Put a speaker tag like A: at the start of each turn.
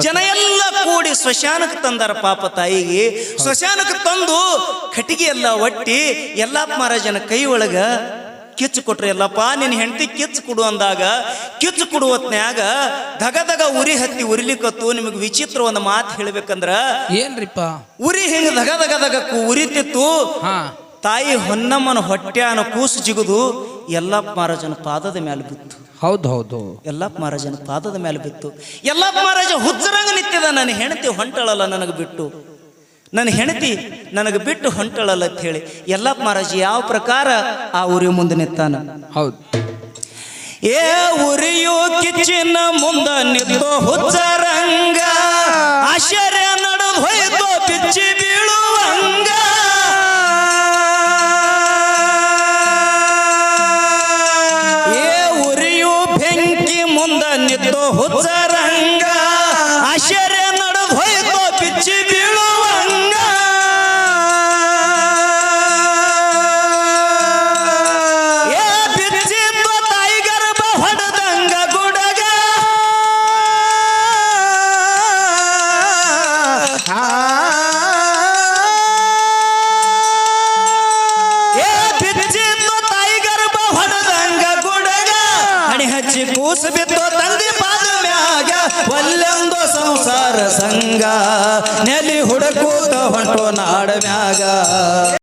A: ಜನ ಎಲ್ಲ ಕೂಡಿ ಸ್ಮಶಾನಕ್ಕೆ ತಂದಾರ ಪಾಪ ತಾಯಿಗೆ. ಸ್ಮಶಾನಕ್ಕೆ ತಂದು ಕಟ್ಟಿಗೆ ಎಲ್ಲ ಒಟ್ಟಿ ಯಲ್ಲಪ್ಪ ಮಹಾರಾಜನ ಕೈ ಒಳಗ ಕಿಚ್ಚು ಕೊಟ್ರಿ. ಎಲ್ಲಪ್ಪ ನಿನ್ನ ಹೆಂಡತಿ ಕಿಚ್ಚು ಕೊಡು ಅಂದಾಗ ಕಿಚ್ಚು ಕೊಡುವತ್ನ್ಯಾಗ ದಗದಗ ಉರಿ ಹತ್ತಿ ಉರಿಲಿಕ್ಕತ್ತು. ನಿಮಗೆ ವಿಚಿತ್ರ ಒಂದು ಮಾತು ಹೇಳ್ಬೇಕಂದ್ರ
B: ಏನ್ರಿಪ್ಪ,
A: ಉರಿ ಹಿಂಗ ದಗದಗದಗಕ್ಕೂ ಉರಿತಿತ್ತು. ತಾಯಿ ಹೊನ್ನಮ್ಮನ ಹೊಟ್ಟ್ಯಾನ ಕೂಸು ಜಿಗುದು ಯಲ್ಲಪ್ಪ ಮಹಾರಾಜನ ಪಾದದ ಮೇಲೆ ಬಿತ್ತು.
B: ಹೌದು
A: ಯಲ್ಲಪ್ಪ ಮಹಾರಾಜನ ಪಾದದ ಮೇಲೆ ಬಿತ್ತು. ಯಲ್ಲಪ್ಪ ಮಹಾರಾಜ ಹುಚ್ಚರಂಗ ನಿಂತಿದ, ನನ್ನ ಹೆಂಡತಿ ಹೊಂಟಳಲ್ಲ ನನಗೆ ಬಿಟ್ಟು, ನನ್ನ ಹೆಂಡತಿ ನನಗೆ ಬಿಟ್ಟು ಹೊಂಟಳಲ್ಲ ಅಂತ ಹೇಳಿ ಯಲ್ಲಪ್ಪ ಮಹಾರಾಜ ಯಾವ ಪ್ರಕಾರ ಆ ಉರಿ ಮುಂದೆ ನಿಂತಾನ.
B: ಹೌದು.
A: ಏ ಉರಿಯು ಕಿಚ್ಚಿನ ಮುಂದ ನಿಂತು ಹುಚ್ಚರಂಗ ಆಶ್ಚರ್ಯ ನಡೆದು ಹೋಯ್ತು ಬಿಚ್ಚಿ ಬೀಳುವಂಗ. ಏ ಉರಿಯು ಬೆಂಕಿ ಮುಂದ ನಿಂತು ಹುಚ್ಚರಂಗ ಆಶ್ಚರ್ಯ ನಡೆದು ಹೋಯ್ತು ಬಿಚ್ಚಿ ಬೀಳುವಂಗ. ಏ ಬಿಚ್ಚಿದ್ದು ತಾಯಿ ಗರ್ಭ ಹೊಡೆದಂಗ ಗುಡಗ. ಏ ಬಿಚ್ಚಿದ್ದು ತಾಯಿ ಗರ್ಭ ಹೊಡೆದಂಗ ಗುಡಗ. ಹಣಿ ಹಚ್ಚಿ ಕೂಸು ಬಿತ್ತು ತಂದೆ ಪಾದ ಮ್ಯಾಗ ಒಲ್ಲೆಂದು ಸಂಸಾರ ಸಂಗ ನೆಲಿ ಹುಡುಕೂತ ಹೊಂಟು ನಾಡ ಮ್ಯಾಗ.